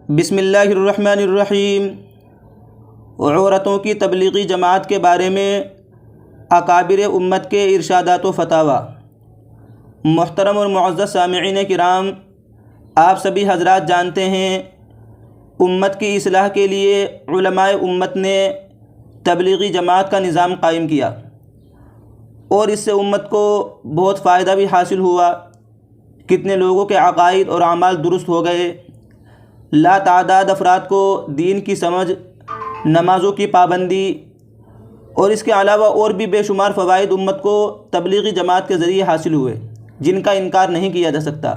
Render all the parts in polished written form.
بسم اللہ الرحمن الرحیم۔ عورتوں کی تبلیغی جماعت کے بارے میں اکابر امت کے ارشادات و فتاوی۔ محترم اور معزز سامعین کرام، آپ سبھی حضرات جانتے ہیں امت کی اصلاح کے لیے علماء امت نے تبلیغی جماعت کا نظام قائم کیا اور اس سے امت کو بہت فائدہ بھی حاصل ہوا۔ کتنے لوگوں کے عقائد اور اعمال درست ہو گئے، لا تعداد افراد کو دین کی سمجھ، نمازوں کی پابندی اور اس کے علاوہ اور بھی بے شمار فوائد امت کو تبلیغی جماعت کے ذریعے حاصل ہوئے، جن کا انکار نہیں کیا جا سکتا۔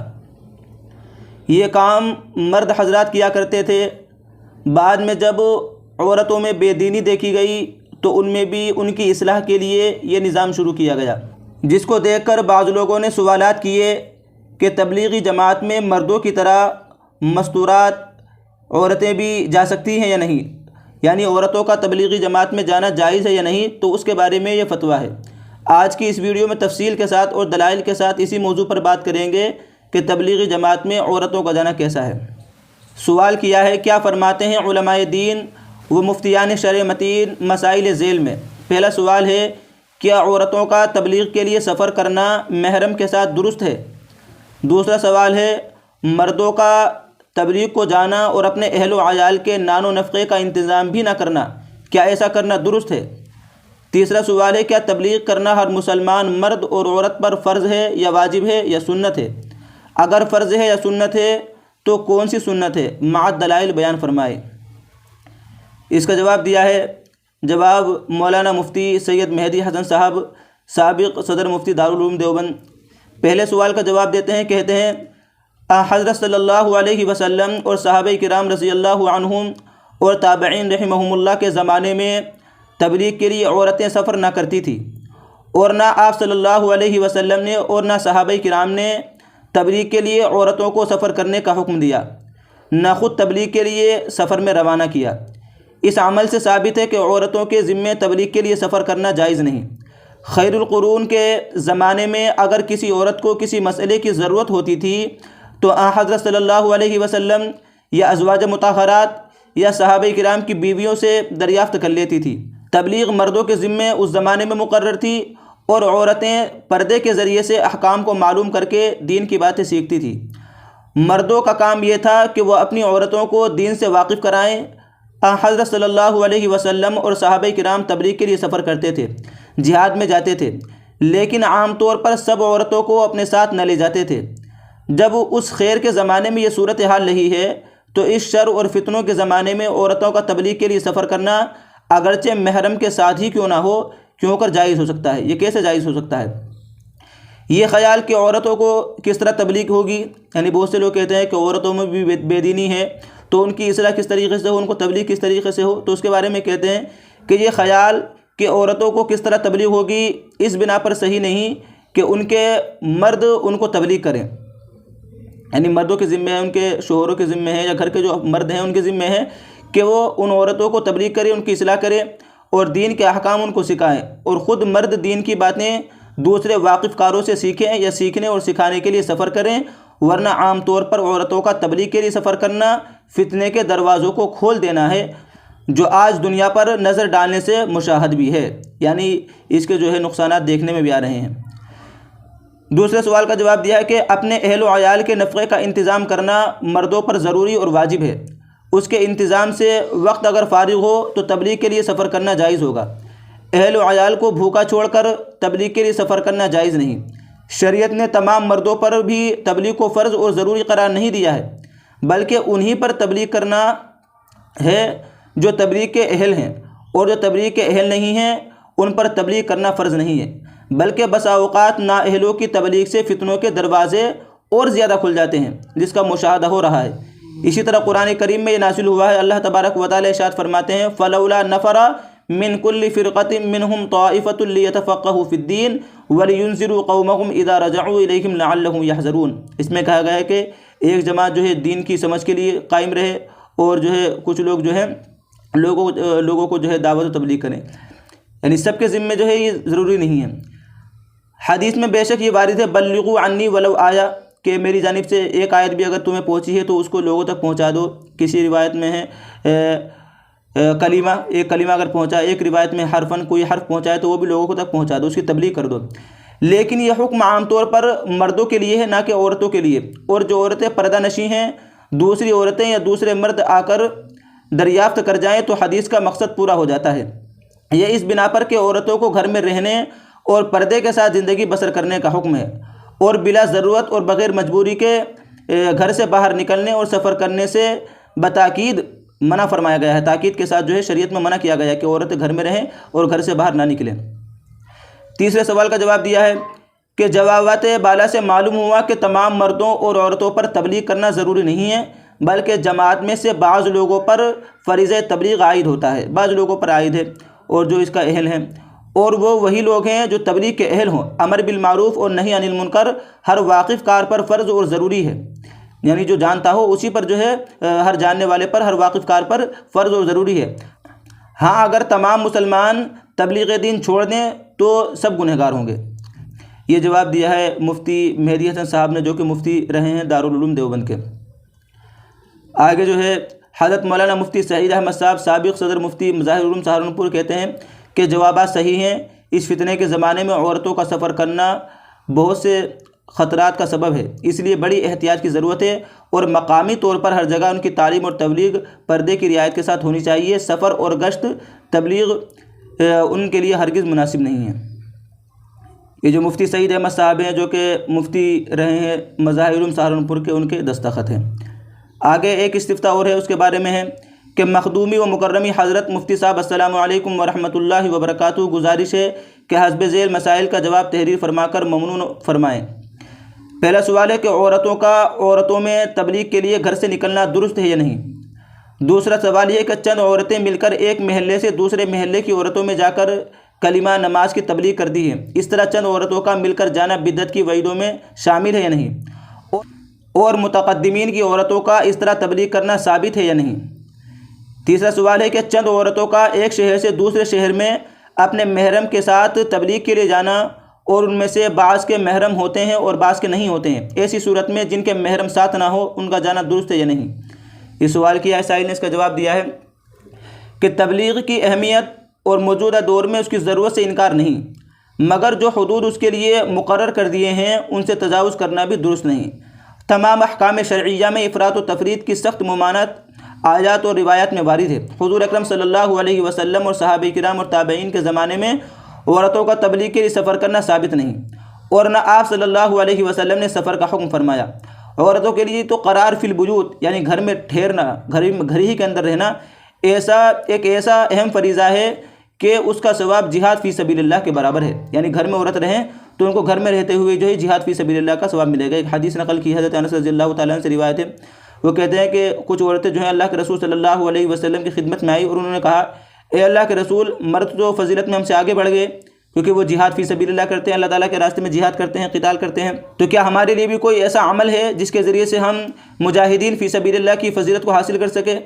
یہ کام مرد حضرات کیا کرتے تھے، بعد میں جب عورتوں میں بے دینی دیکھی گئی تو ان میں بھی ان کی اصلاح کے لیے یہ نظام شروع کیا گیا، جس کو دیکھ کر بعض لوگوں نے سوالات کیے کہ تبلیغی جماعت میں مردوں کی طرح مستورات عورتیں بھی جا سکتی ہیں یا نہیں، یعنی عورتوں کا تبلیغی جماعت میں جانا جائز ہے یا نہیں، تو اس کے بارے میں یہ فتویٰ ہے۔ آج کی اس ویڈیو میں تفصیل کے ساتھ اور دلائل کے ساتھ اسی موضوع پر بات کریں گے کہ تبلیغی جماعت میں عورتوں کا جانا کیسا ہے۔ سوال کیا ہے، کیا فرماتے ہیں علماء دین و مفتیان شرع متین مسائل ذیل میں؟ پہلا سوال ہے، کیا عورتوں کا تبلیغ کے لیے سفر کرنا محرم کے ساتھ درست ہے؟ دوسرا سوال ہے، مردوں کا تبلیغ کو جانا اور اپنے اہل و عیال کے نان و نفقے کا انتظام بھی نہ کرنا، کیا ایسا کرنا درست ہے؟ تیسرا سوال ہے، کیا تبلیغ کرنا ہر مسلمان مرد اور عورت پر فرض ہے یا واجب ہے یا سنت ہے؟ اگر فرض ہے یا سنت ہے تو کون سی سنت ہے؟ مع دلائل بیان فرمائے۔ اس کا جواب دیا ہے، جواب مولانا مفتی سید مہدی حسن صاحب، سابق صدر مفتی دارالعلوم دیوبند۔ پہلے سوال کا جواب دیتے ہیں، کہتے ہیں حضرت صلی اللہ علیہ وسلم اور صحابہ کرام رضی اللہ عنہم اور تابعین رحمہم اللہ کے زمانے میں تبلیغ کے لیے عورتیں سفر نہ کرتی تھیں، اور نہ آپ صلی اللہ علیہ وسلم نے اور نہ صحابہ کرام نے تبلیغ کے لیے عورتوں کو سفر کرنے کا حکم دیا، نہ خود تبلیغ کے لیے سفر میں روانہ کیا۔ اس عمل سے ثابت ہے کہ عورتوں کے ذمے تبلیغ کے لیے سفر کرنا جائز نہیں۔ خیر القرون کے زمانے میں اگر کسی عورت کو کسی مسئلے کی ضرورت ہوتی تھی تو حضرت صلی اللہ علیہ وسلم یا ازواج مطہرات یا صحابہ کرام کی بیویوں سے دریافت کر لیتی تھی۔ تبلیغ مردوں کے ذمے اس زمانے میں مقرر تھی اور عورتیں پردے کے ذریعے سے احکام کو معلوم کر کے دین کی باتیں سیکھتی تھی۔ مردوں کا کام یہ تھا کہ وہ اپنی عورتوں کو دین سے واقف کرائیں۔ حضرت صلی اللہ علیہ وسلم اور صحابہ کرام تبلیغ کے لیے سفر کرتے تھے، جہاد میں جاتے تھے، لیکن عام طور پر سب عورتوں کو اپنے ساتھ نہ لے جاتے تھے۔ جب اس خیر کے زمانے میں یہ صورتحال رہی ہے تو اس شر اور فتنوں کے زمانے میں عورتوں کا تبلیغ کے لیے سفر کرنا اگرچہ محرم کے ساتھ ہی کیوں نہ ہو، کیوں کر جائز ہو سکتا ہے۔ یہ کیسے جائز ہو سکتا ہے؟ یہ خیال کہ عورتوں کو کس طرح تبلیغ ہوگی، یعنی بہت سے لوگ کہتے ہیں کہ عورتوں میں بھی بے دینی ہے تو ان کی اصلاح کس طریقے سے ہو، ان کو تبلیغ کس طریقے سے ہو، تو اس کے بارے میں کہتے ہیں کہ یہ خیال کہ عورتوں کو کس طرح تبلیغ ہوگی اس بنا پر صحیح نہیں کہ ان کے مرد ان کو تبلیغ کریں، یعنی مردوں کے ذمہ ہے، ان کے شوہروں کے ذمہ ہے یا گھر کے جو مرد ہیں ان کے ذمہ ہے کہ وہ ان عورتوں کو تبلیغ کریں، ان کی اصلاح کریں اور دین کے احکام ان کو سکھائیں، اور خود مرد دین کی باتیں دوسرے واقف کاروں سے سیکھیں یا سیکھنے اور سکھانے کے لیے سفر کریں، ورنہ عام طور پر عورتوں کا تبلیغ کے لیے سفر کرنا فتنے کے دروازوں کو کھول دینا ہے، جو آج دنیا پر نظر ڈالنے سے مشاہد بھی ہے، یعنی اس کے جو ہے نقصانات دیکھنے میں بھی آ رہے ہیں۔ دوسرے سوال کا جواب دیا ہے کہ اپنے اہل و عیال کے نفقے کا انتظام کرنا مردوں پر ضروری اور واجب ہے، اس کے انتظام سے وقت اگر فارغ ہو تو تبلیغ کے لیے سفر کرنا جائز ہوگا۔ اہل و عیال کو بھوکا چھوڑ کر تبلیغ کے لیے سفر کرنا جائز نہیں۔ شریعت نے تمام مردوں پر بھی تبلیغ کو فرض اور ضروری قرار نہیں دیا ہے، بلکہ انہی پر تبلیغ کرنا ہے جو تبلیغ کے اہل ہیں، اور جو تبلیغ کے اہل نہیں ہیں ان پر تبلیغ کرنا فرض نہیں ہے، بلکہ بسا اوقات نااہلوں کی تبلیغ سے فتنوں کے دروازے اور زیادہ کھل جاتے ہیں، جس کا مشاہدہ ہو رہا ہے۔ اسی طرح قرآن کریم میں یہ نازل ہوا ہے، اللہ تبارک و تعالی ارشاد فرماتے ہیں فلولا نفر من كل فرقة منهم طائفة ليتفقهوا في الدين ولينذروا قومهم اذا رجعوا اليهم لعلهم يحذرون۔ اس میں کہا گیا ہے کہ ایک جماعت جو ہے دین کی سمجھ کے لیے قائم رہے اور جو ہے کچھ لوگ جو ہے لوگوں کو جو ہے دعوت و تبلیغ کریں، یعنی سب کے ذمے جو ہے یہ ضروری نہیں ہے۔ حدیث میں بے شک یہ وارد ہے بلغوا عنی ولو آیا، کہ میری جانب سے ایک آیت بھی اگر تمہیں پہنچی ہے تو اس کو لوگوں تک پہنچا دو۔ کسی روایت میں ہے کلمہ، ایک کلمہ اگر پہنچا، ایک روایت میں حرفاً کوئی حرف پہنچائے تو وہ بھی لوگوں کو تک پہنچا دو، اس کی تبلیغ کر دو۔ لیکن یہ حکم عام طور پر مردوں کے لیے ہے، نہ کہ عورتوں کے لیے، اور جو عورتیں پردہ نشیں ہیں، دوسری عورتیں یا دوسرے مرد آ کر دریافت کر جائیں تو حدیث کا مقصد پورا ہو جاتا ہے۔ یہ اس بنا پر کہ عورتوں کو گھر میں رہنے اور پردے کے ساتھ زندگی بسر کرنے کا حکم ہے، اور بلا ضرورت اور بغیر مجبوری کے گھر سے باہر نکلنے اور سفر کرنے سے بتاکید منع فرمایا گیا ہے۔ تاکید کے ساتھ جو ہے شریعت میں منع کیا گیا ہے کہ عورتیں گھر میں رہیں اور گھر سے باہر نہ نکلیں۔ تیسرے سوال کا جواب دیا ہے کہ جوابات بالا سے معلوم ہوا کہ تمام مردوں اور عورتوں پر تبلیغ کرنا ضروری نہیں ہے، بلکہ جماعت میں سے بعض لوگوں پر فریضہ تبلیغ عائد ہوتا ہے، بعض لوگوں پر عائد ہے اور جو اس کا اہل ہیں، اور وہ وہی لوگ ہیں جو تبلیغ کے اہل ہوں۔ امر بالمعروف اور نہی عن المنکر ہر واقف کار پر فرض اور ضروری ہے، یعنی جو جانتا ہو اسی پر جو ہے، ہر جاننے والے پر، ہر واقف کار پر فرض اور ضروری ہے۔ ہاں اگر تمام مسلمان تبلیغ دین چھوڑ دیں تو سب گنہگار ہوں گے۔ یہ جواب دیا ہے مفتی مہدی حسن صاحب نے، جو کہ مفتی رہے ہیں دارالعلوم دیوبند کے۔ آگے جو ہے حضرت مولانا مفتی سعید احمد صاحب سابق صدر مفتی مظاہر العلوم سہارنپور کہتے ہیں کہ جوابات صحیح ہیں۔ اس فتنے کے زمانے میں عورتوں کا سفر کرنا بہت سے خطرات کا سبب ہے، اس لیے بڑی احتیاط کی ضرورت ہے، اور مقامی طور پر ہر جگہ ان کی تعلیم اور تبلیغ پردے کی رعایت کے ساتھ ہونی چاہیے۔ سفر اور گشت تبلیغ ان کے لیے ہرگز مناسب نہیں ہے۔ یہ جو مفتی سعید احمد صاحب ہیں، جو کہ مفتی رہے ہیں مظاہر العلوم سہارنپور کے، ان کے دستخط ہیں۔ آگے ایک استفتاء اور ہے، اس کے بارے میں ہے کہ مخدومی و مکرمی حضرت مفتی صاحب السلام علیکم ورحمۃ اللہ وبرکاتہ، گزارش ہے کہ حسب ذیل مسائل کا جواب تحریر فرما کر ممنون فرمائیں۔ پہلا سوال ہے کہ عورتوں میں تبلیغ کے لیے گھر سے نکلنا درست ہے یا نہیں؟ دوسرا سوال یہ کہ چند عورتیں مل کر ایک محلے سے دوسرے محلے کی عورتوں میں جا کر کلمہ نماز کی تبلیغ کر دی ہے، اس طرح چند عورتوں کا مل کر جانا بدعت کی وعیدوں میں شامل ہے یا نہیں؟ اور متقدمین کی عورتوں کا اس طرح تبلیغ کرنا ثابت ہے یا نہیں؟ تیسرا سوال ہے کہ چند عورتوں کا ایک شہر سے دوسرے شہر میں اپنے محرم کے ساتھ تبلیغ کے لیے جانا، اور ان میں سے بعض کے محرم ہوتے ہیں اور بعض کے نہیں ہوتے ہیں، ایسی صورت میں جن کے محرم ساتھ نہ ہو ان کا جانا درست ہے یا نہیں؟ یہ سوال کیا ہے سائل نے، اس کا جواب دیا ہے کہ تبلیغ کی اہمیت اور موجودہ دور میں اس کی ضرورت سے انکار نہیں، مگر جو حدود اس کے لیے مقرر کر دیے ہیں ان سے تجاوز کرنا بھی درست نہیں۔ تمام احکام شرعیہ میں افراط و تفرید کی سخت ممانعت آیات اور روایات میں وارد ہے۔ حضور اکرم صلی اللہ علیہ وسلم اور صحابہ کرام اور تابعین کے زمانے میں عورتوں کا تبلیغ کے لیے سفر کرنا ثابت نہیں، اور نہ آپ صلی اللہ علیہ وسلم نے سفر کا حکم فرمایا۔ عورتوں کے لیے تو قرار فی البیوت، یعنی گھر میں ٹھہرنا، گھر ہی کے اندر رہنا، ایک ایسا اہم فریضہ ہے کہ اس کا ثواب جہاد فی سبیل اللہ کے برابر ہے، یعنی گھر میں عورت رہیں تو ان کو گھر میں رہتے ہوئے جو ہے جہاد فی سبیل اللہ کا ثواب ملے گا۔ ایک حدیث نقل کی حضرت انس رضی اللہ تعالیٰ عنہ سے روایت ہے، وہ کہتے ہیں کہ کچھ عورتیں جو ہیں اللہ کے رسول صلی اللہ علیہ وسلم کی خدمت میں آئی اور انہوں نے کہا، اے اللہ کے رسول، مرد تو فضیلت میں ہم سے آگے بڑھ گئے کیونکہ وہ جہاد فی سبیل اللہ کرتے ہیں، اللہ تعالیٰ کے راستے میں جہاد کرتے ہیں، قتال کرتے ہیں، تو کیا ہمارے لیے بھی کوئی ایسا عمل ہے جس کے ذریعے سے ہم مجاہدین فی سبیل اللہ کی فضیلت کو حاصل کر سکیں؟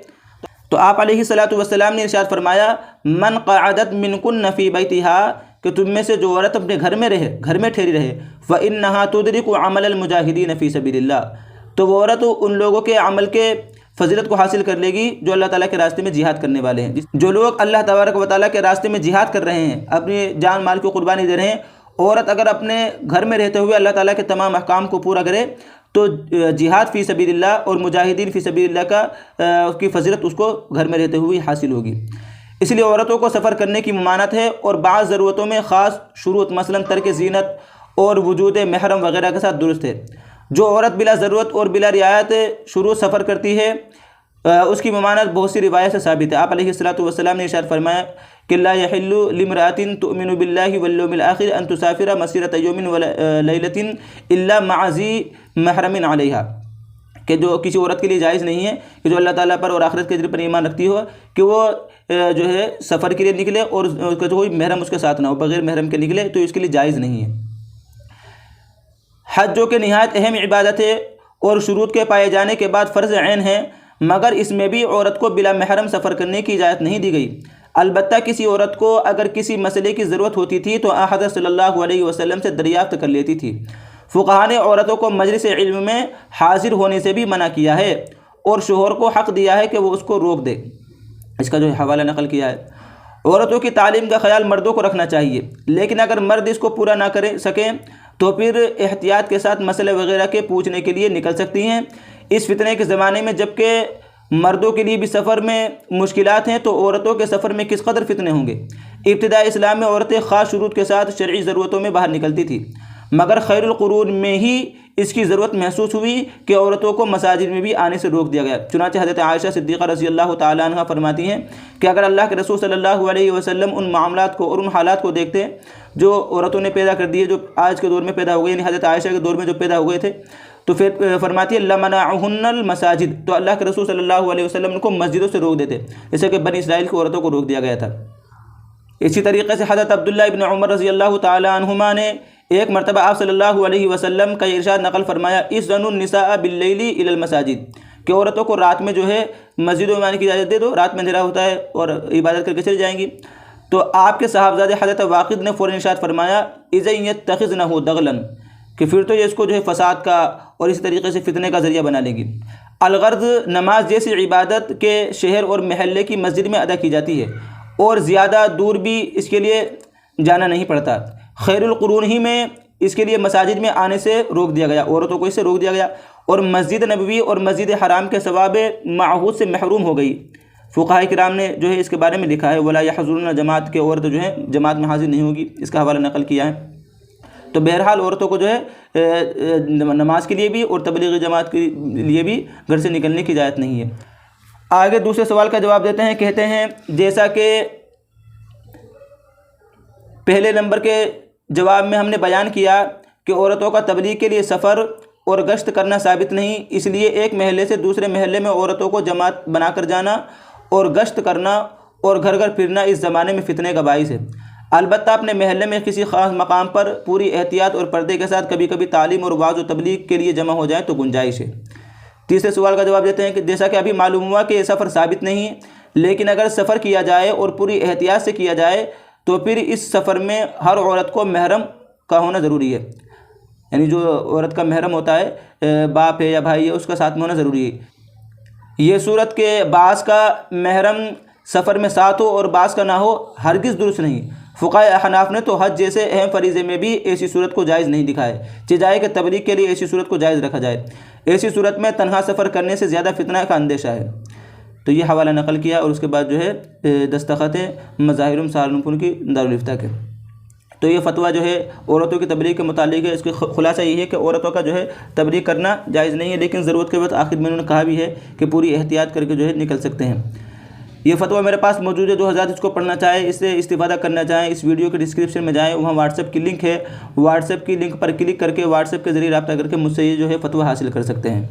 تو آپ علیہ الصلاۃ والسلام نے ارشاد فرمایا، من قعدت منکن فی بیتہا، کہ تم میں سے جو عورت اپنے گھر میں رہے، گھر میں ٹھہری رہے، فإنہا تدرک عمل المجاہدین فی سبیل اللہ، تو وہ عورت ان لوگوں کے عمل کے فضیلت کو حاصل کر لے گی جو اللہ تعالیٰ کے راستے میں جہاد کرنے والے ہیں۔ جو لوگ اللہ تبارک و تعالیٰ کے راستے میں جہاد کر رہے ہیں، اپنی جان مال کو قربانی دے رہے ہیں، عورت اگر اپنے گھر میں رہتے ہوئے اللہ تعالیٰ کے تمام احکام کو پورا کرے تو جہاد فی سبیل اللہ اور مجاہدین فی سبیل اللہ کا اس کی فضیلت اس کو گھر میں رہتے ہوئے حاصل ہوگی۔ اس لیے عورتوں کو سفر کرنے کی ممانعت ہے، اور بعض ضرورتوں میں خاص شروط، مثلا ترک زینت اور وجود محرم وغیرہ کے ساتھ درست ہے۔ جو عورت بلا ضرورت اور بلا رعایت شروع سفر کرتی ہے اس کی ممانعت بہت سی روایت سے ثابت ہے۔ آپ علیہ الصلاۃ والسلام نے ارشاد فرمایا کہ لا یحل لامرأۃ تؤمن باللہ والیوم الآخر ان تسافر مسیرۃ یوم ولیلۃ الا مع ذی محرم علیہا، کہ جو کسی عورت کے لیے جائز نہیں ہے کہ جو اللہ تعالیٰ پر اور آخرت کے دن پر ایمان رکھتی ہو کہ وہ جو ہے سفر کے لیے نکلے اور کوئی محرم اس کے ساتھ نہ ہو، بغیر محرم کے نکلے تو اس کے لیے جائز نہیں ہے۔ حج جو کہ نہایت اہم عبادت ہے اور شروط کے پائے جانے کے بعد فرض عین ہے، مگر اس میں بھی عورت کو بلا محرم سفر کرنے کی اجازت نہیں دی گئی۔ البتہ کسی عورت کو اگر کسی مسئلے کی ضرورت ہوتی تھی تو حضرت صلی اللہ علیہ وسلم سے دریافت کر لیتی تھی۔ فقہا نے عورتوں کو مجلس علم میں حاضر ہونے سے بھی منع کیا ہے اور شوہر کو حق دیا ہے کہ وہ اس کو روک دے۔ اس کا جو حوالہ نقل کیا ہے۔ عورتوں کی تعلیم کا خیال مردوں کو رکھنا چاہیے، لیکن اگر مرد اس کو پورا نہ کر سکیں تو پھر احتیاط کے ساتھ مسئلے وغیرہ کے پوچھنے کے لیے نکل سکتی ہیں۔ اس فتنے کے زمانے میں جب کہ مردوں کے لیے بھی سفر میں مشکلات ہیں تو عورتوں کے سفر میں کس قدر فتنے ہوں گے۔ ابتدائی اسلام میں عورتیں خاص شروط کے ساتھ شرعی ضرورتوں میں باہر نکلتی تھیں، مگر خیر القرون میں ہی اس کی ضرورت محسوس ہوئی کہ عورتوں کو مساجد میں بھی آنے سے روک دیا گیا۔ چنانچہ حضرت عائشہ صدیقہ رضی اللہ تعالیٰ عنہ فرماتی ہیں کہ اگر اللہ کے رسول صلی اللہ علیہ وسلم ان معاملات کو اور ان حالات کو دیکھتے جو عورتوں نے پیدا کر دیے، جو آج کے دور میں پیدا ہو گئے، یعنی حضرت عائشہ کے دور میں جو پیدا ہوئے تھے، تو پھر فرماتی ہے لمنعہن المساجد، تو اللہ کے رسول صلی اللہ علیہ وسلم ان کو مسجدوں سے روک دیتے، جیسے کہ بنی اسرائیل کی عورتوں کو روک دیا گیا تھا۔ اسی طریقے سے حضرت عبداللہ ابن عمر رضی اللہ تعالی عنہما نے ایک مرتبہ آپ صلی اللہ علیہ وسلم کا ارشاد نقل فرمایا، اذنوا النساء باللیل الی المساجد، کہ عورتوں کو رات میں جو ہے مسجدوں میں آنے کی اجازت دے دو، رات میں اندھیرا ہوتا ہے اور عبادت کر کے چلی جائیں گی۔ تو آپ کے صاحبزادے حضرت واقد نے فوراً ارشاد فرمایا، اذن یتخذنہ دغلا، کہ پھر تو یہ اس کو جو ہے فساد کا اور اسی طریقے سے فتنے کا ذریعہ بنا لیں گی۔ الغرض نماز جیسی عبادت کے شہر اور محلے کی مسجد میں ادا کی جاتی ہے اور زیادہ دور بھی اس کے لیے جانا نہیں پڑتا۔ خیر القرون ہی میں اس کے لیے مساجد میں آنے سے روک دیا گیا، عورتوں کو اس سے روک دیا گیا، اور مسجد نبوی اور مسجد حرام کے ثواب معہود سے محروم ہو گئی۔ فقہاء کرام نے جو ہے اس کے بارے میں لکھا ہے، ولا یحضرن جماعت، کے عورت جو ہے جماعت میں حاضر نہیں ہوگی، اس کا حوالہ نقل کیا ہے۔ تو بہرحال عورتوں کو جو ہے نماز کے لیے بھی اور تبلیغی جماعت کے لیے بھی گھر سے نکلنے کی اجازت نہیں ہے۔ آگے دوسرے سوال کا جواب دیتے ہیں، کہتے ہیں جیسا کہ پہلے نمبر کے جواب میں ہم نے بیان کیا کہ عورتوں کا تبلیغ کے لیے سفر اور گشت کرنا ثابت نہیں، اس لیے ایک محلے سے دوسرے محلے میں عورتوں کو جماعت بنا کر جانا اور گشت کرنا اور گھر گھر پھرنا اس زمانے میں فتنے کا باعث ہے۔ البتہ اپنے محلے میں کسی خاص مقام پر پوری احتیاط اور پردے کے ساتھ کبھی کبھی تعلیم اور وعظ و تبلیغ کے لیے جمع ہو جائیں تو گنجائش ہے۔ تیسرے سوال کا جواب دیتے ہیں کہ جیسا کہ ابھی معلوم ہوا کہ یہ سفر ثابت نہیں ہے، لیکن اگر سفر کیا جائے اور پوری احتیاط سے کیا جائے تو پھر اس سفر میں ہر عورت کو محرم کا ہونا ضروری ہے، یعنی جو عورت کا محرم ہوتا ہے، باپ ہے یا بھائی ہے، اس کا ساتھ میں ہونا ضروری ہے۔ یہ صورت کہ بعض کا محرم سفر میں ساتھ ہو اور بعض کا نہ ہو ہرگز درست نہیں۔ فقہاء احناف نے تو حج جیسے اہم فریضے میں بھی ایسی صورت کو جائز نہیں دکھائے، چاہے کہ تبلیغ کے لیے ایسی صورت کو جائز رکھا جائے۔ ایسی صورت میں تنہا سفر کرنے سے زیادہ فتنہ کا اندیشہ ہے۔ تو یہ حوالہ نقل کیا اور اس کے بعد جو ہے دستخط مظاہر سہارنپور کی دارالفتہ کے۔ تو یہ فتویٰ جو ہے عورتوں کی تبلیغ کے متعلق ہے۔ اس کا خلاصہ یہ ہے کہ عورتوں کا جو ہے تبلیغ کرنا جائز نہیں ہے، لیکن ضرورت کے وقت آخر میں انہوں نے کہا بھی ہے کہ پوری احتیاط کر کے جو ہے نکل سکتے ہیں۔ یہ فتویٰ میرے پاس موجود ہے، جو حضرات اس کو پڑھنا چاہیں، اس سے استفادہ کرنا چاہیں، اس ویڈیو کے ڈسکرپشن میں جائیں، وہاں واٹس ایپ کی لنک ہے، واٹس ایپ کی لنک پر کلک کر کے واٹس ایپ کے ذریعے رابطہ کر کے مجھ سے یہ جو ہے فتویٰ حاصل کر سکتے ہیں۔